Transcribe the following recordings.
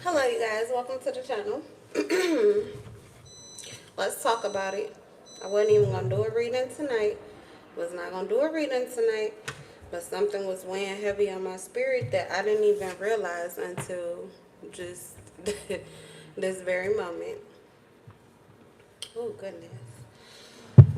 Hello you guys, welcome to the channel. Let's talk about it. I wasn't even gonna do a reading tonight. Was not gonna do a reading tonight, but something was weighing heavy on my spirit that I didn't even realize until just this very moment. Oh goodness.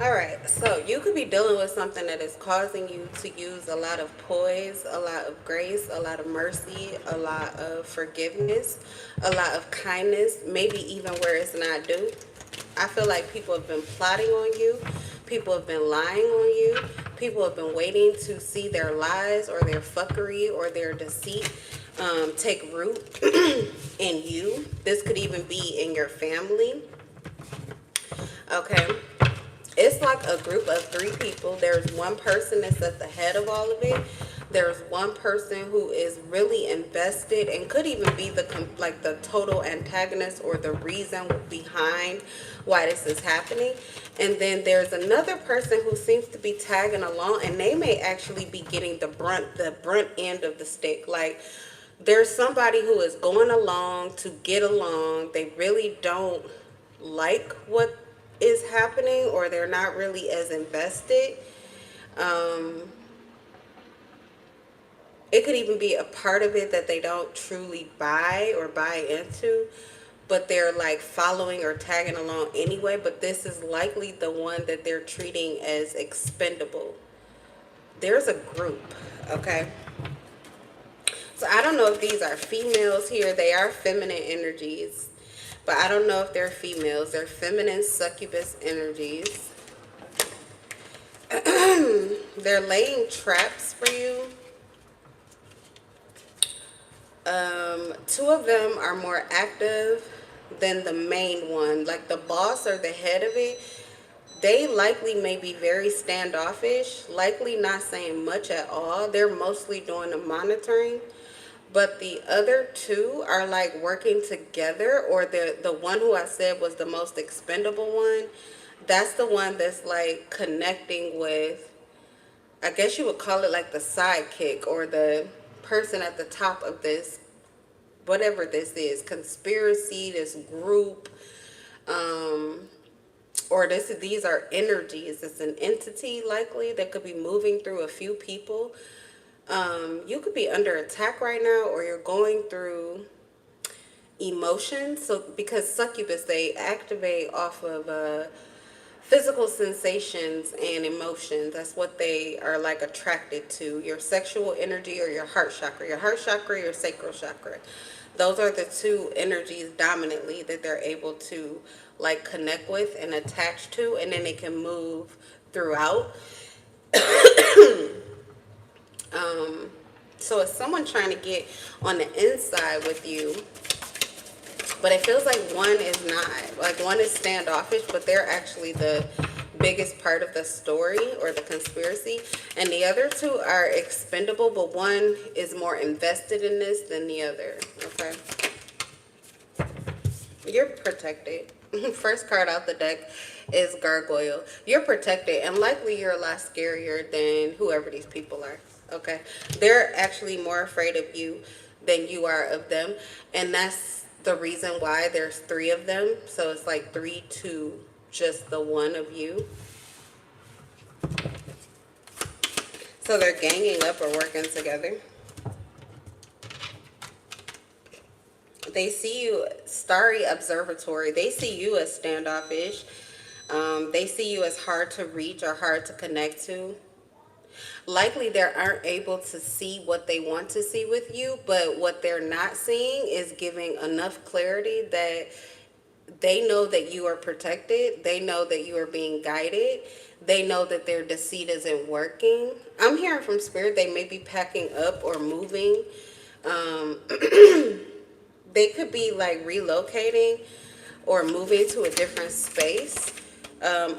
Alright, so you could be dealing with something that is causing you to use a lot of poise, a lot of grace, a lot of mercy, a lot of forgiveness, a lot of kindness, maybe even where it's not due. I feel like people have been plotting on you. People have been lying on you. People have been waiting to see their lies or their fuckery or their deceit take root in you. This could even be in your family. Okay. It's like a group of three people. There's one person that's at the head of all of it. There's one person who is really invested and could even be the total antagonist or the reason behind why this is happening. And then there's another person who seems to be tagging along, and they may actually be getting the brunt end of the stick. Like, there's somebody who is going along to get along. They really don't like what is happening, or they're not really as invested. It could even be a part of it that they don't truly buy or buy into, but they're like following or tagging along anyway. But this is likely the one that they're treating as expendable. There's a group, okay? So I don't know if these are females here. They are feminine energies, but I don't know if they're females. They're feminine succubus energies. They're laying traps for you. Two of them are more active than the main one. Like the boss or the head of it, they likely may be very standoffish, likely not saying much at all. They're mostly doing the monitoring. But the other two are like working together, or the one who I said was the most expendable one, that's the one that's like connecting with, I guess you would call it like the sidekick or the person at the top of this, whatever this is, conspiracy, this group, or these are energies. It's an entity likely that could be moving through a few people. You could be under attack right now, or you're going through emotions. So because succubus, they activate off of physical sensations and emotions. That's what they are like attracted to. Your sexual energy or your heart chakra. Your heart chakra, your sacral chakra. Those are the two energies dominantly that they're able to like connect with and attach to, and then they can move throughout. So it's someone trying to get on the inside with you, but it feels like one is not. Like one is standoffish, but they're actually the biggest part of the story or the conspiracy. And the other two are expendable, but one is more invested in this than the other. Okay. You're protected. First card out the deck is Gargoyle. You're protected, and likely you're a lot scarier than whoever these people are. Okay. They're actually more afraid of you than you are of them. And that's the reason why there's three of them. So it's like 3 to just the one of you. So they're ganging up or working together. They see you, starry observatory. They see you as standoffish. They see you as hard to reach or hard to connect to. Likely they aren't able to see what they want to see with you, but what they're not seeing is giving enough clarity that they know that you are protected. They know that you are being guided. They know that their deceit isn't working. I'm hearing from spirit they may be packing up or moving. They could be like relocating or moving to a different space,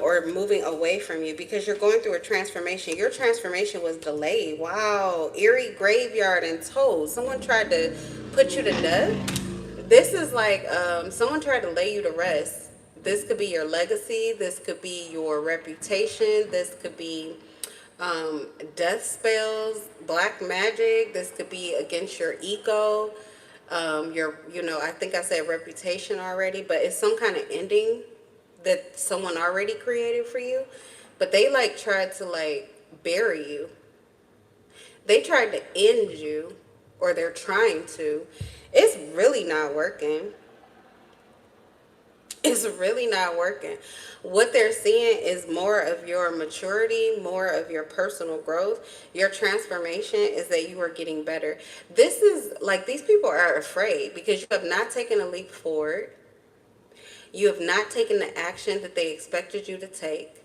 or moving away from you because you're going through a transformation. Your transformation was delayed. Wow. Eerie graveyard and toad. Someone tried to put you to death. This is like someone tried to lay you to rest. This could be your legacy. This could be your reputation. This could be death spells, black magic. This could be against your ego. I think I said reputation already, but it's some kind of ending that someone already created for you, but they like tried to like bury you. They tried to end you, or they're trying to. It's really not working. It's really not working. What they're seeing is more of your maturity, more of your personal growth. Your transformation is that you are getting better. This is like, these people are afraid because you have not taken a leap forward. You have not taken the action that they expected you to take.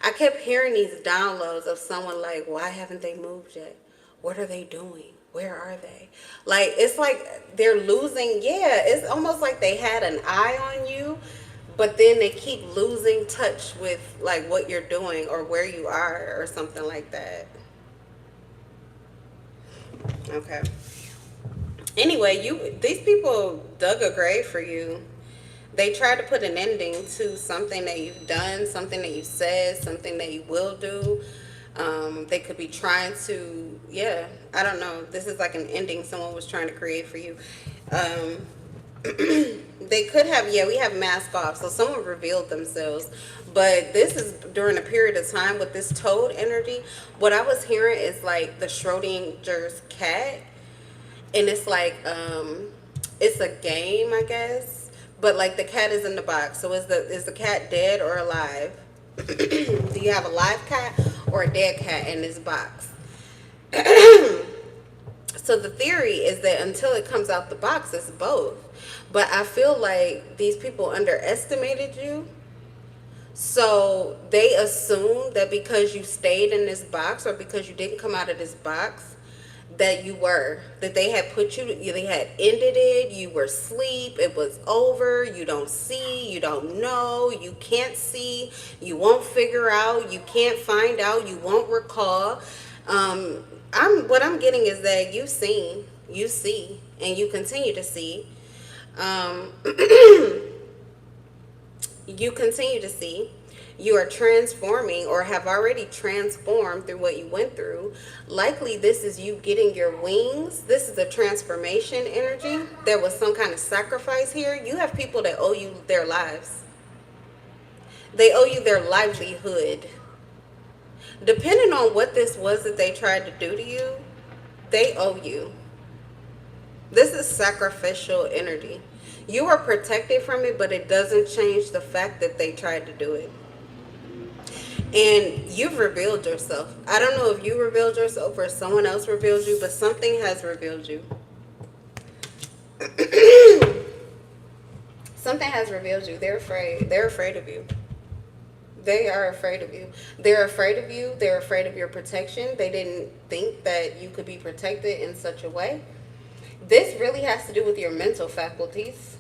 I kept hearing these downloads of someone like, why haven't they moved yet? What are they doing? Where are they? Like, it's like they're losing. Yeah, it's almost like they had an eye on you, but then they keep losing touch with like what you're doing or where you are or something like that. Okay. Anyway, these people dug a grave for you. They tried to put an ending to something that you've done, something that you said, something that you will do. They could be trying to, yeah, I don't know. This is like an ending someone was trying to create for you. They could have, yeah, we have mask off. So someone revealed themselves. But this is during a period of time with this toad energy. What I was hearing is like the Schrodinger's cat. And it's like, it's a game, I guess. But like the cat is in the box. So is the cat dead or alive? Do you have a live cat or a dead cat in this box? So the theory is that until it comes out the box, it's both. But I feel like these people underestimated you. So they assumed that because you stayed in this box or because you didn't come out of this box, that they had put you, they had ended it, you were asleep, it was over, you don't see, you don't know, you can't see, you won't figure out, you can't find out, you won't recall. What I'm getting is that you see, and you continue to see. You continue to see. You are transforming or have already transformed through what you went through. Likely this is you getting your wings. This is a transformation energy. There was some kind of sacrifice here. You have people that owe you their lives. They owe you their livelihood. Depending on what this was that they tried to do to you, they owe you. This is sacrificial energy. You are protected from it, but it doesn't change the fact that they tried to do it. And you've revealed yourself. I don't know if you revealed yourself or someone else revealed you, but something has revealed you. Something has revealed you. They're afraid. They're afraid of you. They are afraid of you. They're afraid of you. They're afraid of your protection. They didn't think that you could be protected in such a way. This really has to do with your mental faculties.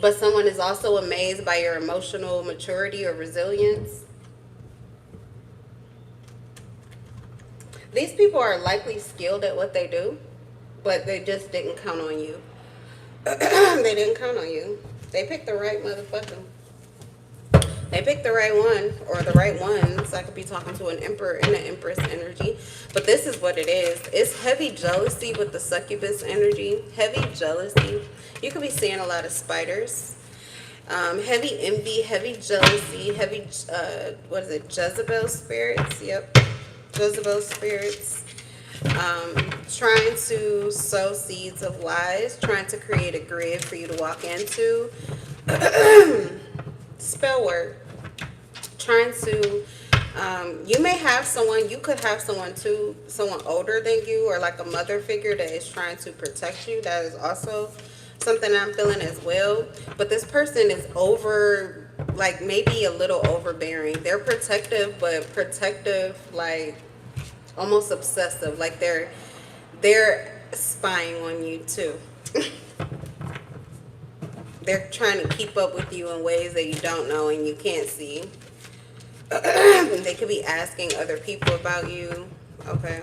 But someone is also amazed by your emotional maturity or resilience. These people are likely skilled at what they do, but they just didn't count on you. They didn't count on you. They picked the right motherfucker. They picked the right one, or the right ones. I could be talking to an emperor and an empress energy. But this is what it is. It's heavy jealousy with the succubus energy. Heavy jealousy. You could be seeing a lot of spiders. Heavy envy, heavy jealousy, heavy, Jezebel spirits. Yep. Jezebel spirits. Trying to sow seeds of lies. Trying to create a grid for you to walk into. Spell work. Trying to, you may have someone, you could have someone too, someone older than you, or like a mother figure that is trying to protect you. That is also something I'm feeling as well. But this person is over, like maybe a little overbearing. They're protective, but protective, like almost obsessive. Like they're spying on you too. They're trying to keep up with you in ways that you don't know and you can't see. They could be asking other people about you. Okay.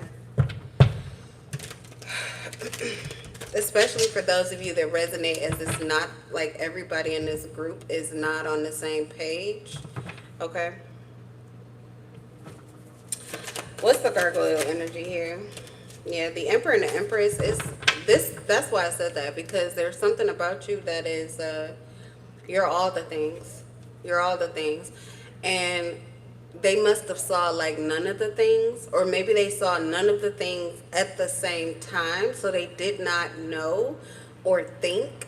Especially for those of you that resonate, as it's not like everybody in this group is not on the same page. Okay. What's the gargoyle energy here? Yeah, the Emperor and the Empress is That's why I said that, because there's something about you that is you're all the things. You're all the things. And they must have saw like none of the things, or maybe they saw none of the things at the same time, so they did not know or think.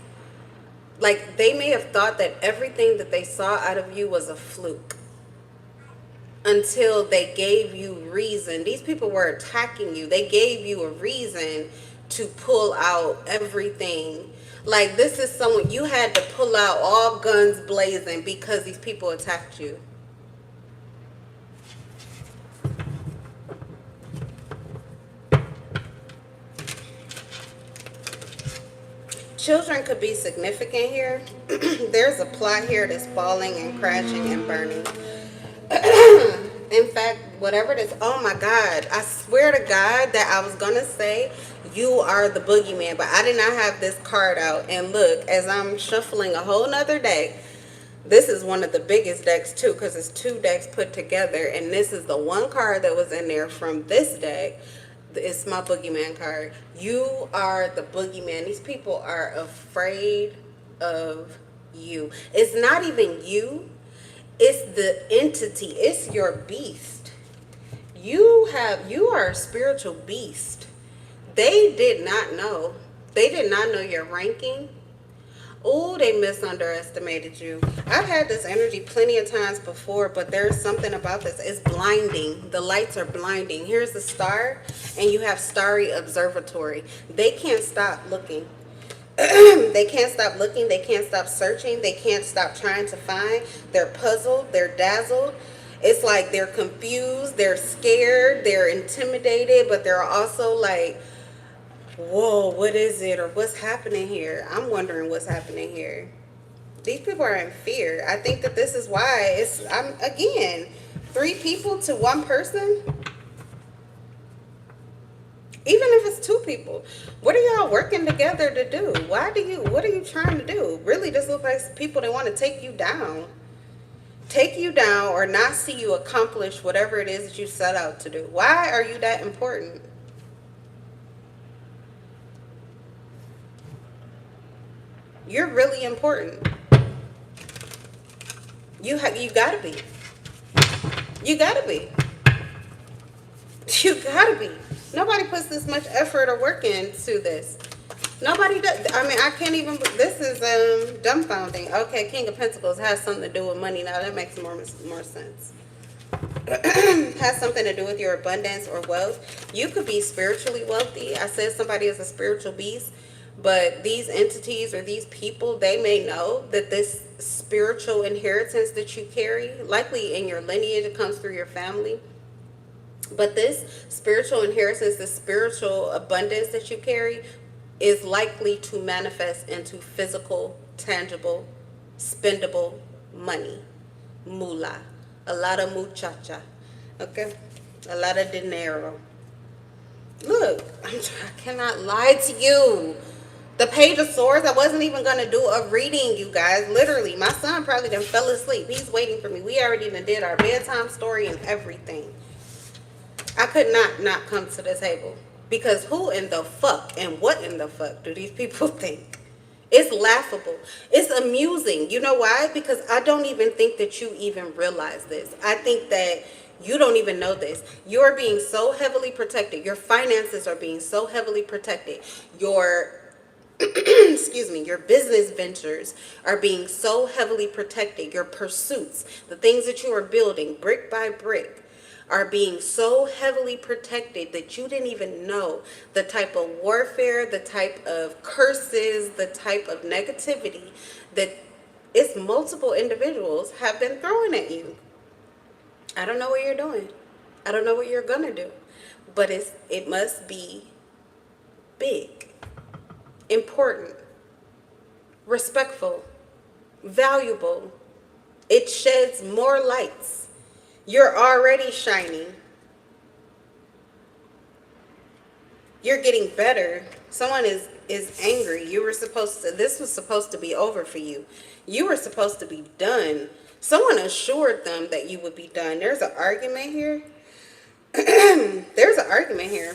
Like, they may have thought that everything that they saw out of you was a fluke until they gave you reason. These people were attacking you. They gave you a reason to pull out everything. Like, this is someone you had to pull out all guns blazing because these people attacked you. Children could be significant here. There's a plot here that's falling and crashing and burning. In fact, whatever it is, oh my God, I swear to God that I was going to say you are the boogeyman, but I did not have this card out. And look, as I'm shuffling a whole nother deck, this is one of the biggest decks too, because it's two decks put together, and this is the one card that was in there from this deck. It's my boogeyman card. You are the boogeyman. These people are afraid of you. It's not even you. It's the entity. It's your beast. You are a spiritual beast. They did not know. They did not know your ranking. Oh, they misunderestimated you. I've had this energy plenty of times before, but there's something about this. It's blinding. The lights are blinding. Here's the star, and you have starry observatory. They can't stop looking. They can't stop looking. They can't stop searching. They can't stop trying to find. They're puzzled. They're dazzled. It's like they're confused. They're scared. They're intimidated, but they're also like, whoa, what is it, or what's happening here? I'm wondering what's happening here. These people are in fear. I think that this is why I'm again, 3 people to 1 person. Even if it's 2 people, what are y'all working together to do? What are you trying to do? Really, this looks like people that want to take you down, or not see you accomplish whatever it is that you set out to do. Why are you that important? You're really important. You gotta be. You gotta be. You gotta be. Nobody puts this much effort or work into this. Nobody does. I mean, I can't even. This is dumbfounding. Okay, King of Pentacles has something to do with money. Now that makes more sense. Has something to do with your abundance or wealth. You could be spiritually wealthy. I said somebody is a spiritual beast. But these entities or these people, they may know that this spiritual inheritance that you carry, likely in your lineage, it comes through your family. But this spiritual inheritance, the spiritual abundance that you carry, is likely to manifest into physical, tangible, spendable money. Moolah. A lot of muchacha. Okay? A lot of dinero. Look, I cannot lie to you. The Page of Swords, I wasn't even going to do a reading, you guys. Literally, my son probably done fell asleep. He's waiting for me. We already done did our bedtime story and everything. I could not come to the table. Because who in the fuck and what in the fuck do these people think? It's laughable. It's amusing. You know why? Because I don't even think that you even realize this. I think that you don't even know this. You're being so heavily protected. Your finances are being so heavily protected. Your excuse me, your business ventures are being so heavily protected. Your pursuits, the things that you are building brick by brick, are being so heavily protected that you didn't even know the type of warfare, the type of curses, the type of negativity that it's multiple individuals have been throwing at you. I don't know what you're doing. I don't know what you're gonna do, but it must be big, important, respectful, valuable. It sheds more lights. You're already shining. You're getting better. Someone is angry. This was supposed to be over for you. You were supposed to be done. Someone assured them that you would be done. There's an argument here. There's an argument here.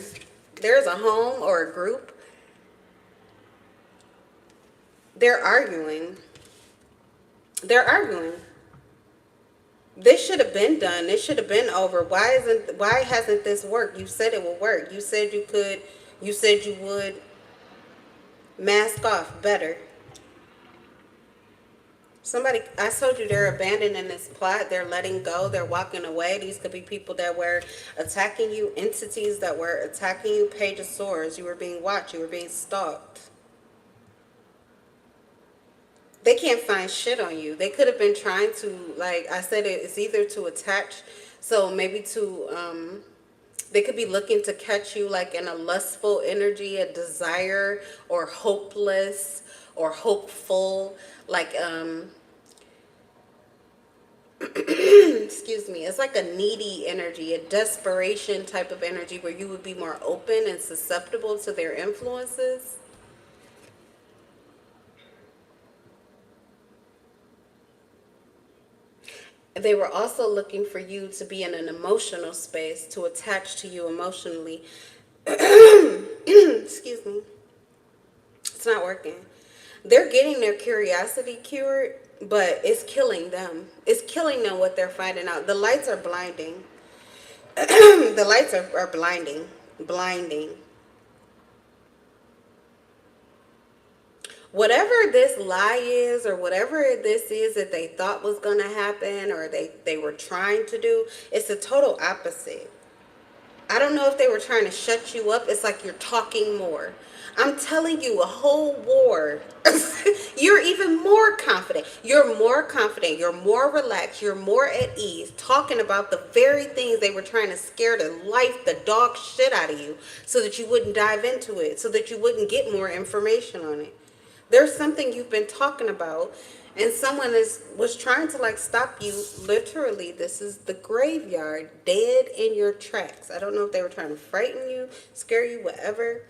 There's a home or a group They're arguing. They're arguing. This should have been done. This should have been over. Why hasn't this worked? You said it would work. You said you could. You said you would mask off better. Somebody, I told you they're abandoning this plot. They're letting go. They're walking away. These could be people that were attacking you, entities that were attacking you, Page of Swords. You were being watched. You were being stalked. They can't find shit on you. They could have been trying to, like I said, it's either to attach, so maybe to, they could be looking to catch you like in a lustful energy, a desire, or hopeless, or hopeful, like, excuse me, it's like a needy energy, a desperation type of energy where you would be more open and susceptible to their influences. They were also looking for you to be in an emotional space, to attach to you emotionally. Excuse me. It's not working. They're getting their curiosity cured, but it's killing them. It's killing them what they're finding out. The lights are blinding. The lights are blinding. Blinding. Whatever this lie is, or whatever this is that they thought was going to happen, or they were trying to do, it's the total opposite. I don't know if they were trying to shut you up. It's like you're talking more. I'm telling you, a whole war. You're even more confident. You're more confident. You're more relaxed. You're more at ease, talking about the very things they were trying to scare the life, the dog shit out of you, so that you wouldn't dive into it, so that you wouldn't get more information on it. There's something you've been talking about, and someone was trying to like stop you. Literally, this is the graveyard, dead in your tracks. I don't know if they were trying to frighten you, scare you, whatever.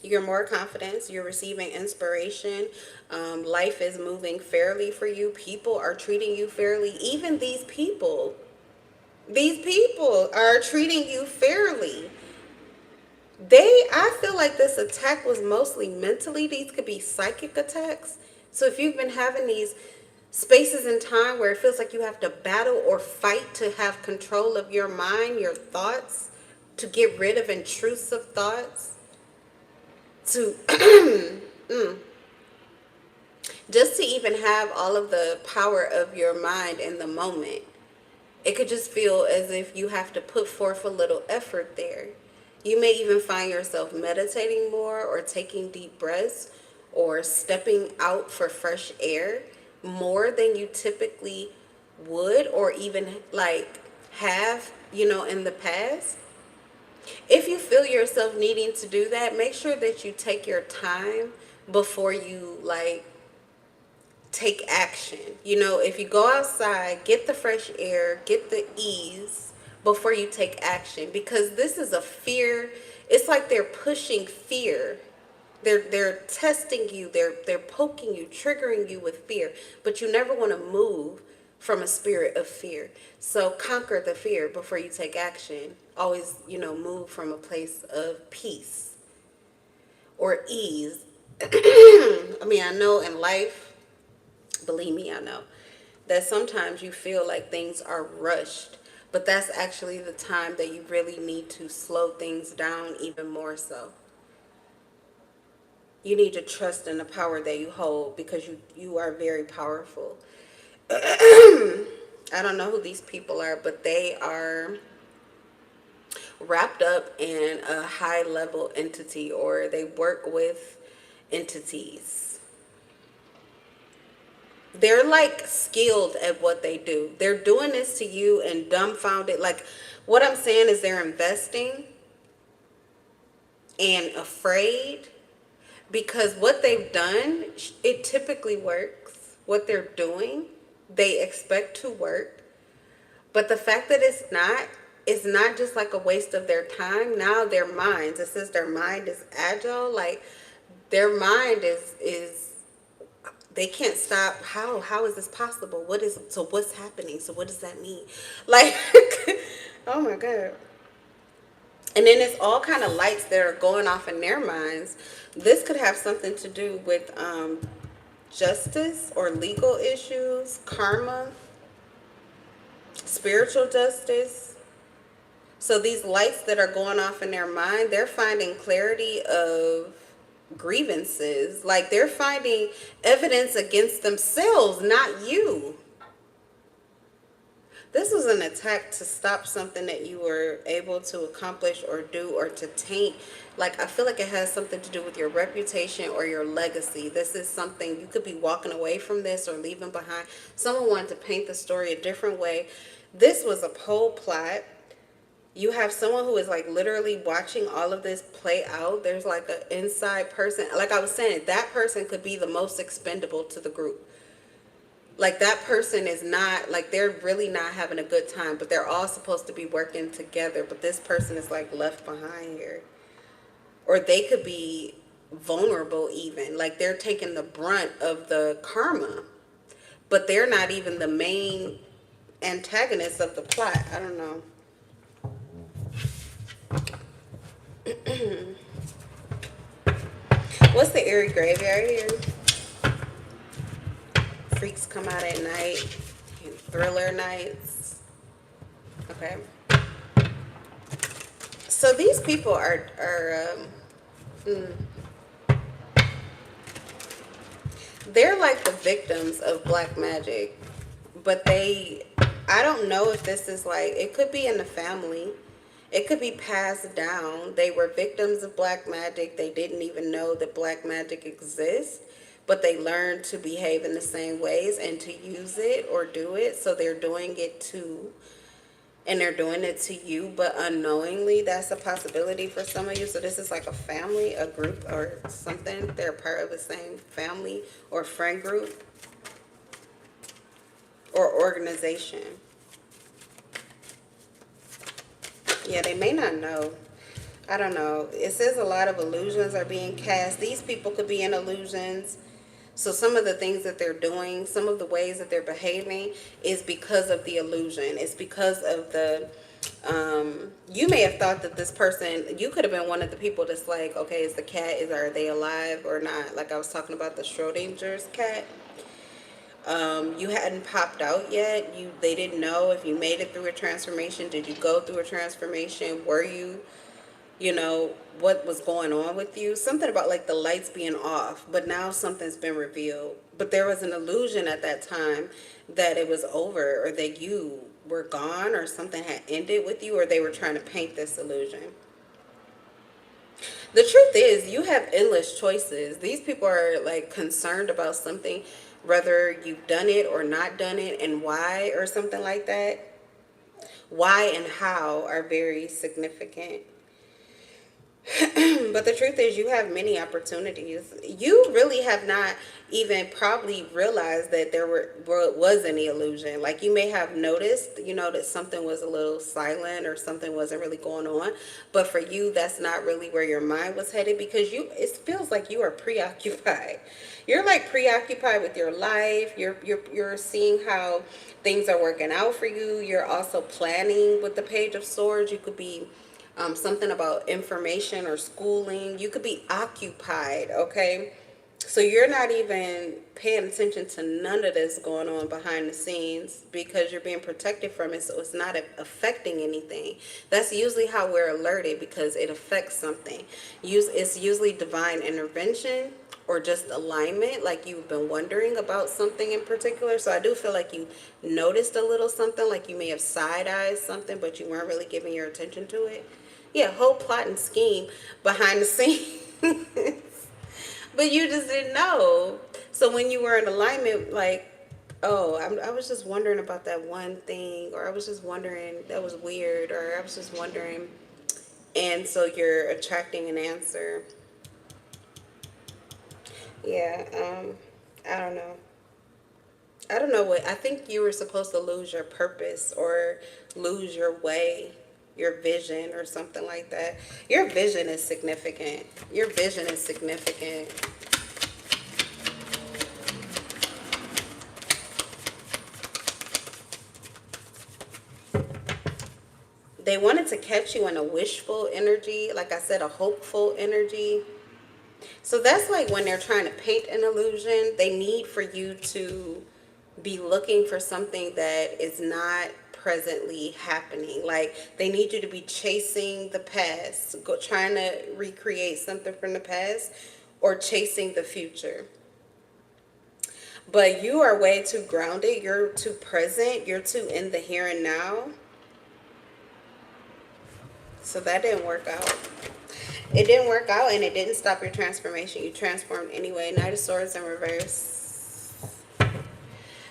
You're more confident. You're receiving inspiration. Life is moving fairly for you. People are treating you fairly. Even these people are treating you fairly. I feel like this attack was mostly mentally. These could be psychic attacks. So if you've been having these spaces in time where it feels like you have to battle or fight to have control of your mind, your thoughts, to get rid of intrusive thoughts, to just to even have all of the power of your mind in the moment, it could just feel as if you have to put forth a little effort there. You may even find yourself meditating more, or taking deep breaths, or stepping out for fresh air more than you typically would, or even like have, in the past. If you feel yourself needing to do that, make sure that you take your time before you like take action. If you go outside, get the fresh air, get the ease before you take action, because this is a fear. It's like they're pushing fear. They're testing you. They're poking you, triggering you with fear, but you never want to move from a spirit of fear. So conquer the fear before you take action. Always, move from a place of peace or ease. I mean, I know in life, believe me, I know that sometimes you feel like things are rushed, but that's actually the time that you really need to slow things down even more so. You need to trust in the power that you hold, because you are very powerful. I don't know who these people are, but they are wrapped up in a high level entity, or they work with entities. They're like skilled at what they do. They're doing this to you and dumbfounded. Like, what I'm saying is they're investing and afraid, because what they've done, it typically works. What they're doing, they expect to work. But the fact that it's not just like a waste of their time. Now their minds, it says their mind is agile. Like, their mind is they can't stop. How is this possible? What's happening? So what does that mean? Like, oh my God. And then it's all kind of lights that are going off in their minds. This could have something to do with justice or legal issues, karma, spiritual justice. So these lights that are going off in their mind, they're finding clarity of grievances. Like they're finding evidence against themselves, not you. This was an attack to stop something that you were able to accomplish or do, or to taint. Like, I feel like it has something to do with your reputation or your legacy. This is something you could be walking away from this or leaving behind. Someone wanted to paint the story a different way. This was a whole plot. You have someone who is like literally watching all of this play out. There's like an inside person. Like I was saying, that person could be the most expendable to the group. Like that person is not, like they're really not having a good time, but they're all supposed to be working together. But this person is like left behind here. Or they could be vulnerable even. Like they're taking the brunt of the karma. But they're not even the main antagonist of the plot. I don't know. What's the eerie graveyard here? Freaks come out at night. Thriller nights. Okay. So these people are they're like the victims of black magic. But I don't know if this is like, it could be in the family. It could be passed down. They were victims of black magic. They didn't even know that black magic exists, but they learned to behave in the same ways and to use it or do it. So they're doing it too. And they're doing it to you, but unknowingly. That's a possibility for some of you. So this is like a family, a group or something. They're part of the same family or friend group or organization. Yeah, they may not know. I don't know. It says a lot of illusions are being cast. These people could be in illusions. So some of the things that they're doing, some of the ways that they're behaving is because of the illusion. It's because of the, you may have thought that this person, you could have been one of the people that's like, okay, is the cat, are they alive or not? Like I was talking about the Schrodinger's cat. You hadn't popped out yet. They didn't know if you made it through a transformation. Did you go through a transformation? Were you, what was going on with you? Something about like the lights being off, but now something's been revealed. But there was an illusion at that time that it was over, or that you were gone, or something had ended with you, or they were trying to paint this illusion. The truth is, you have endless choices. These people are like concerned about something, whether you've done it or not done it, and why, or something like that. Why and how are very significant. But the truth is, you have many opportunities. You really have not even probably realized that there was any illusion. Like you may have noticed, that something was a little silent or something wasn't really going on. But for you, that's not really where your mind was headed, because it feels like you are preoccupied. You're like preoccupied with your life. You're seeing how things are working out for you. You're also planning with the Page of Swords. You could be something about information or schooling. You could be occupied, okay? So you're not even paying attention to none of this going on behind the scenes, because you're being protected from it, so it's not affecting anything. That's usually how we're alerted, because it affects something. It's usually divine intervention or just alignment, like you've been wondering about something in particular. So I do feel like you noticed a little something, like you may have side-eyed something, but you weren't really giving your attention to it. Yeah, whole plot and scheme behind the scenes. But you just didn't know. So when you were in alignment, like, oh, I was just wondering about that one thing, or I was just wondering, that was weird, or I was just wondering. And so you're attracting an answer. Yeah, I don't know. I don't know what, I think you were supposed to lose your purpose or lose your way, your vision or something like that. Your vision is significant. Your vision is significant. They wanted to catch you in a wishful energy, like I said, a hopeful energy. So that's like when they're trying to paint an illusion, they need for you to be looking for something that is not presently happening. Like they need you to be chasing the past, trying to recreate something from the past, or chasing the future. But you are way too grounded, you're too present, you're too in the here and now. So that didn't work out. It didn't work out, and it didn't stop your transformation. You transformed anyway. Knight of Swords in reverse.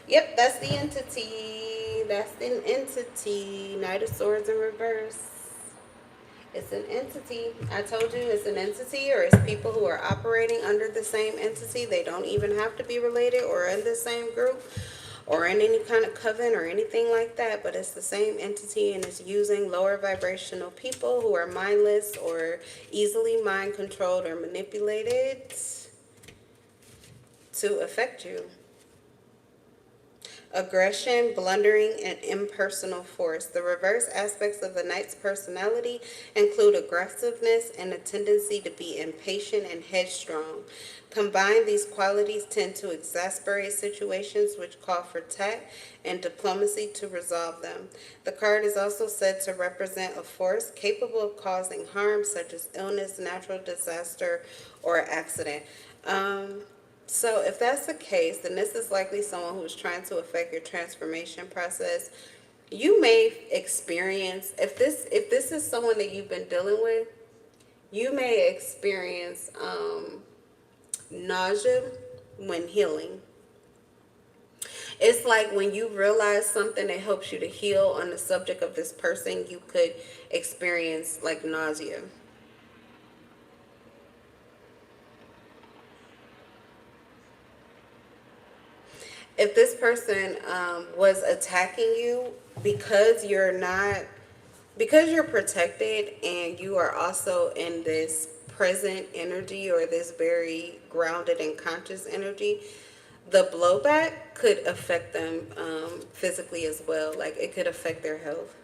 Yep, that's the entity. That's an entity. Knight of Swords in reverse. It's an entity. I told you it's an entity, or it's people who are operating under the same entity. They don't even have to be related or in the same group or in any kind of coven or anything like that, but it's the same entity, and it's using lower vibrational people who are mindless or easily mind controlled or manipulated to affect you. Aggression, blundering, and impersonal force. The reverse aspects of the Knight's personality include aggressiveness and a tendency to be impatient and headstrong. Combined, these qualities tend to exasperate situations which call for tact and diplomacy to resolve them. The card is also said to represent a force capable of causing harm such as illness, natural disaster, or accident. So if that's the case, then this is likely someone who's trying to affect your transformation process. You may experience, if this is someone that you've been dealing with, you may experience nausea when healing. It's like when you realize something that helps you to heal on the subject of this person, you could experience like nausea. If this person was attacking you because you're protected, and you are also in this present energy or this very grounded and conscious energy, the blowback could affect them physically as well. Like it could affect their health.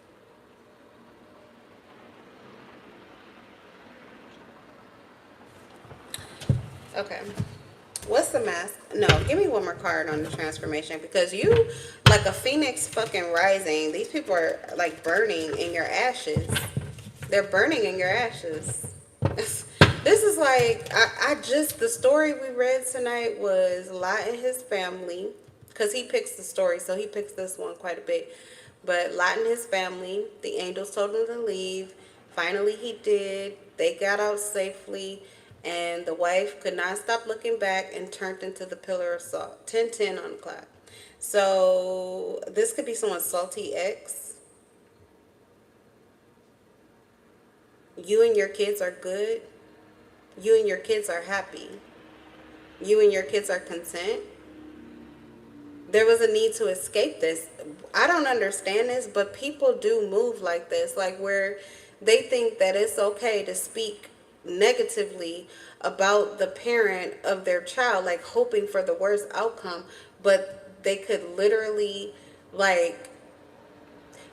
Okay. What's the mask? No, give me one more card on the transformation, because you, like a phoenix fucking rising, these people are like burning in your ashes. They're burning in your ashes. This is like, the story we read tonight was Lot and his family, because he picks the story, so he picks this one quite a bit. But Lot and his family, the angels told him to leave. Finally he did. They got out safely. And the wife could not stop looking back and turned into the pillar of salt. 10:10 on the clock. So this could be someone's salty ex. You and your kids are good. You and your kids are happy. You and your kids are content. There was a need to escape this. I don't understand this, but people do move like this. Like where they think that it's okay to speak negatively about the parent of their child, like hoping for the worst outcome, but they could literally, like,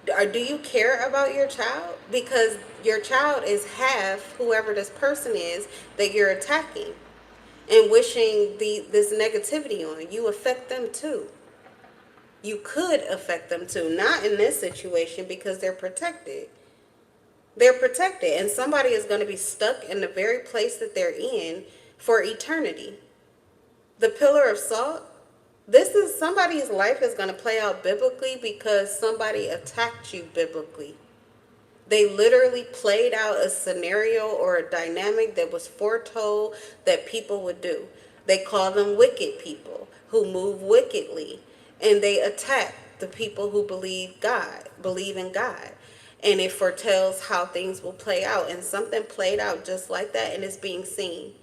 do you care about your child? Because your child is half whoever this person is that you're attacking and wishing this negativity on. You affect them too. You could affect them too. Not in this situation, because they're protected. They're protected, and somebody is going to be stuck in the very place that they're in for eternity. The pillar of salt, this is somebody's life is going to play out biblically because somebody attacked you biblically. They literally played out a scenario or a dynamic that was foretold that people would do. They call them wicked people who move wickedly, and they attack the people who believe in God. And it foretells how things will play out. And something played out just like that, and it's being seen.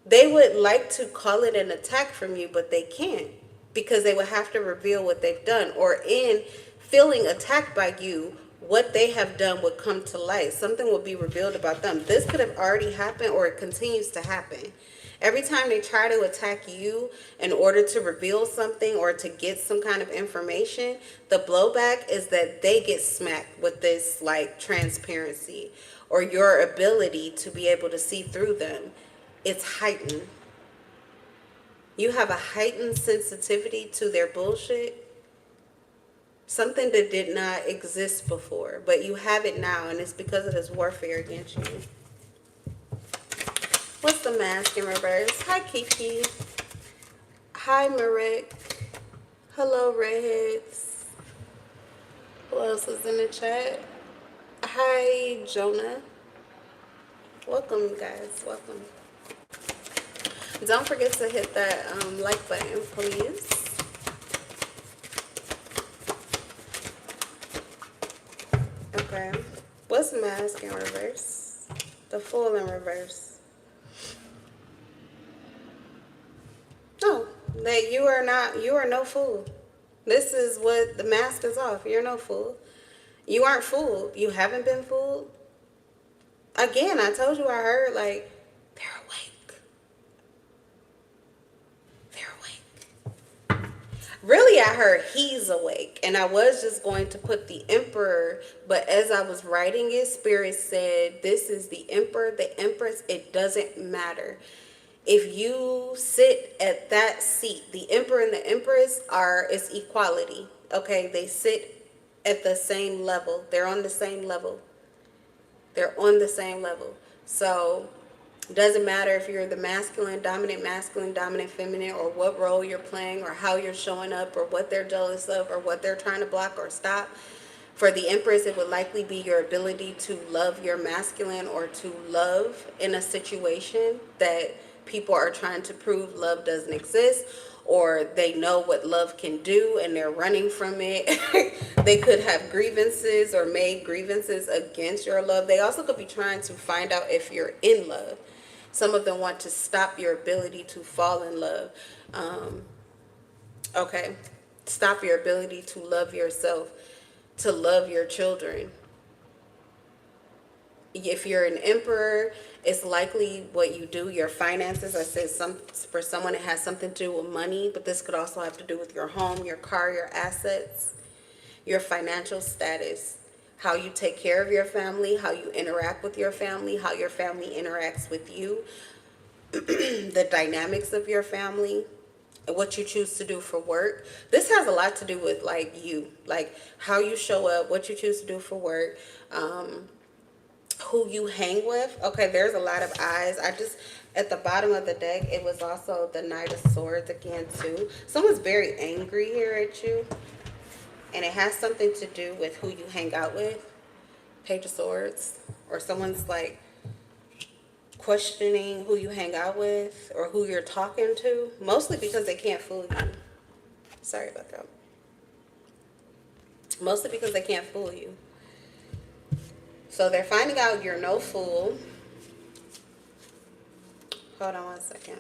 They would like to call it an attack from you, but they can't, because they would have to reveal what they've done. Or in feeling attacked by you, what they have done would come to light. Something will be revealed about them. This could have already happened, or it continues to happen. Every time they try to attack you in order to reveal something or to get some kind of information, the blowback is that they get smacked with this like transparency, or your ability to be able to see through them. It's heightened. You have a heightened sensitivity to their bullshit, something that did not exist before, but you have it now, and it's because of this warfare against you. What's the mask in reverse? Hi, Kiki. Hi, Marek. Hello, Redheads. Who else is in the chat? Hi, Jonah. Welcome, you guys. Welcome. Don't forget to hit that like button, please. Okay. What's the mask in reverse? The Fool in reverse. No, that you are no fool. This is what the mask is off. You're no fool. You aren't fooled. You haven't been fooled. Again, I told you, I heard like, they're awake. They're awake. Really, I heard he's awake. And I was just going to put the Emperor, but as I was writing it, Spirit said, this is the Emperor, the Empress. It doesn't matter. If you sit at that seat, the Emperor and the Empress is equality. Okay, they sit at the same level. They're on the same level. They're on the same level. So it doesn't matter if you're the masculine, dominant, feminine, or what role you're playing, or how you're showing up, or what they're jealous of, or what they're trying to block or stop. For the Empress, it would likely be your ability to love your masculine, or to love in a situation that people are trying to prove love doesn't exist, or they know what love can do and they're running from it. They could have grievances or made grievances against your love. They also could be trying to find out if you're in love. Some of them want to stop your ability to fall in love. Okay. Stop your ability to love yourself, to love your children. If you're an Emperor, it's likely what you do, your finances. I said for someone it has something to do with money, but this could also have to do with your home, your car, your assets, your financial status, how you take care of your family, how you interact with your family, how your family interacts with you, the dynamics of your family, what you choose to do for work. This has a lot to do with like you, like how you show up, what you choose to do for work, who you hang with. Okay, there's a lot of eyes. At the bottom of the deck, it was also the Knight of Swords again too. Someone's very angry here at you, and it has something to do with who you hang out with. Page of Swords. Or someone's like questioning who you hang out with or who you're talking to, mostly because they can't fool you. Sorry about that. Mostly because they can't fool you. So they're finding out you're no fool. Hold on one second.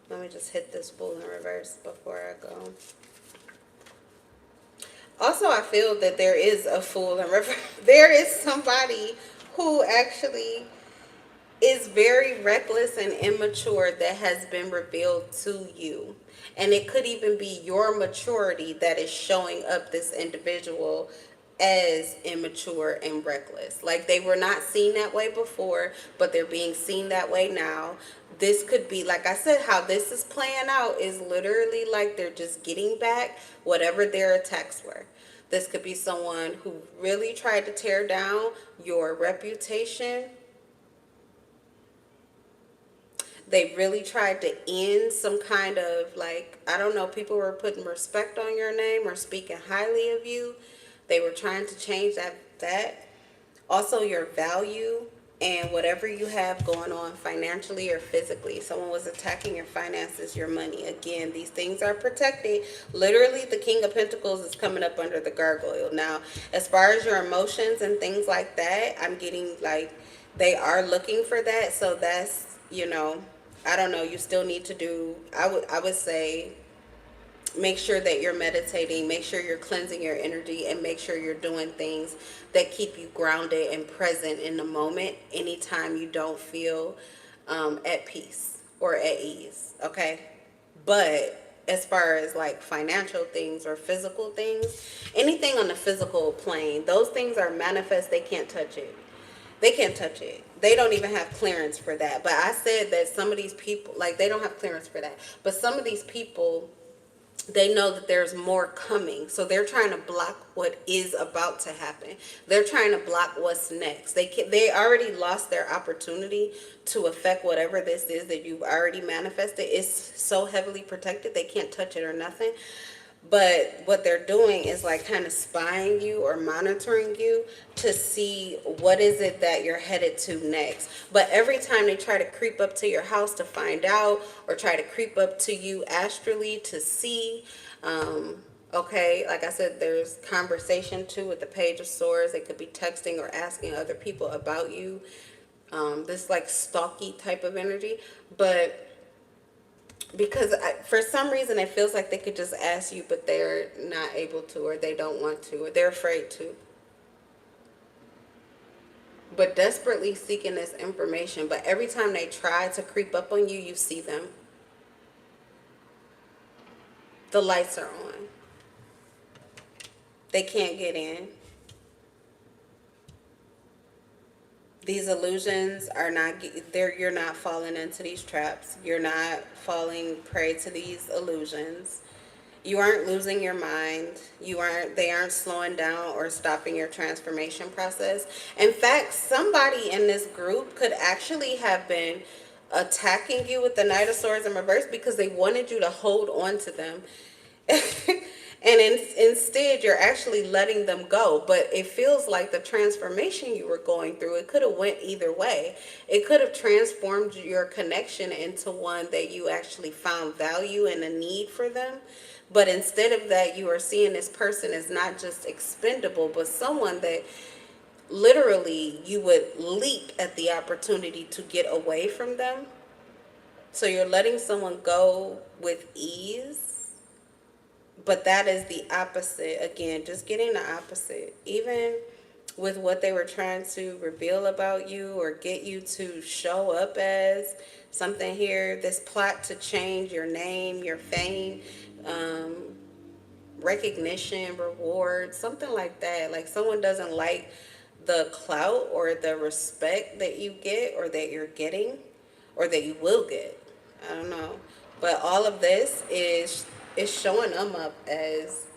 Let me just hit this Fool in reverse before I go. Also, I feel that there is a Fool in reverse. There is somebody who actually is very reckless and immature that has been revealed to you. And it could even be your maturity that is showing up this individual as immature and reckless. Like they were not seen that way before, but they're being seen that way now. This could be, like I said, how this is playing out is literally like they're just getting back whatever their attacks were. This could be someone who really tried to tear down your reputation. They really tried to end some kind of, like, I don't know, people were putting respect on your name or speaking highly of you. They were trying to change that. Also, your value and whatever you have going on financially or physically. Someone was attacking your finances, your money. Again, these things are protected. Literally, the King of Pentacles is coming up under the gargoyle. Now, as far as your emotions and things like that, I'm getting like they are looking for that. So that's, you know, I don't know. You still need to do, I would say, make sure that you're meditating, make sure you're cleansing your energy, and make sure you're doing things that keep you grounded and present in the moment anytime you don't feel at peace or at ease, okay? But as far as like financial things or physical things, anything on the physical plane, those things are manifest. They can't touch it. They can't touch it. They don't even have clearance for that. But I said that some of these people, like, they don't have clearance for that. But some of these people, they know that there's more coming, so they're trying to block what is about to happen. They're trying to block what's next. They already lost their opportunity to affect whatever this is that you've already manifested. It's so heavily protected, they can't touch it or nothing. But what they're doing is like kind of spying you or monitoring you to see what is it that you're headed to next. But every time they try to creep up to your house to find out, or try to creep up to you astrally to see, okay, like I said, there's conversation too with the Page of Swords. They could be texting or asking other people about you. This like stalky type of energy. But because for some reason it feels like they could just ask you, but they're not able to, or they don't want to, or they're afraid to. But desperately seeking this information. But every time they try to creep up on you, you see them. The lights are on. They can't get in. These illusions are not there. You're not falling into these traps. You're not falling prey to these illusions. You aren't losing your mind. They aren't slowing down or stopping your transformation process. In fact, somebody in this group could actually have been attacking you with the Knight of Swords in reverse because they wanted you to hold on to them. And instead, you're actually letting them go. But it feels like the transformation you were going through, it could have went either way. It could have transformed your connection into one that you actually found value and a need for them. But instead of that, you are seeing this person as not just expendable, but someone that literally you would leap at the opportunity to get away from them. So you're letting someone go with ease. But that is the opposite. Again, just getting the opposite. Even with what they were trying to reveal about you or get you to show up as something here, this plot to change your name, your fame, recognition, reward, something like that. Like someone doesn't like the clout or the respect that you get or that you're getting or that you will get. I don't know. But all of this is showing them up as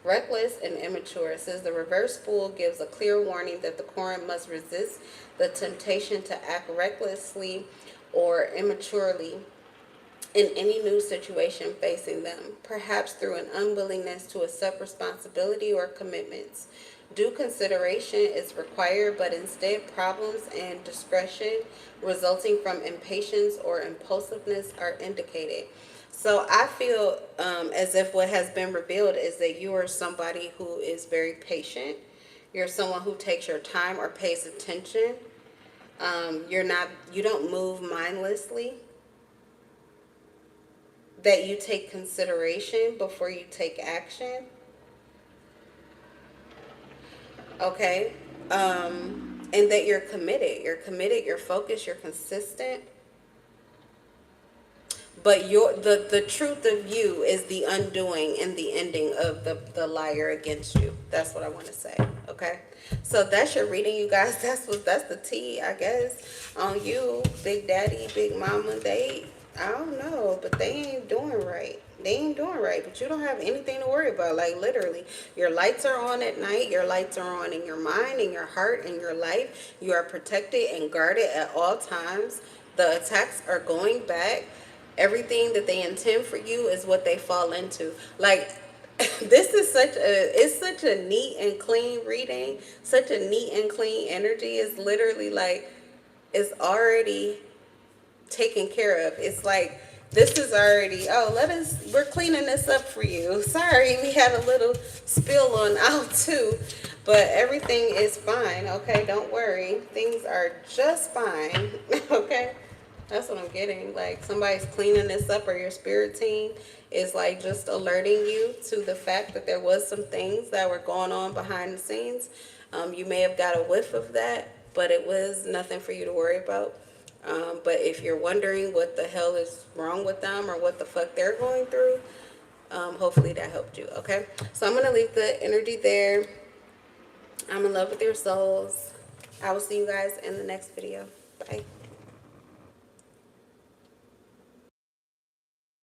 reckless and immature. It says the reverse fool gives a clear warning that the Quran must resist the temptation to act recklessly or immaturely in any new situation facing them, perhaps through an unwillingness to accept responsibility or commitments. Due consideration is required, but instead problems and discretion resulting from impatience or impulsiveness are indicated. So I feel as if what has been revealed is that you are somebody who is very patient. You're someone who takes your time or pays attention. You don't move mindlessly. That you take consideration before you take action. Okay. And that you're committed. You're committed, you're focused, you're consistent. But the truth of you is the undoing and the ending of the liar against you. That's what I want to say. Okay. So that's your reading, you guys. That's the tea, I guess, on you, Big Daddy, Big Mama. I don't know, but they ain't doing right. They ain't doing right, but you don't have anything to worry about. Like literally, your lights are on at night. Your lights are on in your mind, in your heart, in your life. You are protected and guarded at all times. The attacks are going back. Everything that they intend for you is what they fall into. Like, this is such a neat and clean reading, such a neat and clean energy. It's literally like, it's already taken care of. It's like, this is already, we're cleaning this up for you. Sorry, we had a little spill on out too, but everything is fine. Okay, don't worry. Things are just fine. Okay. That's what I'm getting. Like somebody's cleaning this up, or your spirit team is like just alerting you to the fact that there was some things that were going on behind the scenes. You may have got a whiff of that, but it was nothing for you to worry about. But if you're wondering what the hell is wrong with them or what the fuck they're going through, hopefully that helped you. Okay, so I'm gonna leave the energy there. I'm in love with your souls. I will see you guys in the next video. Bye.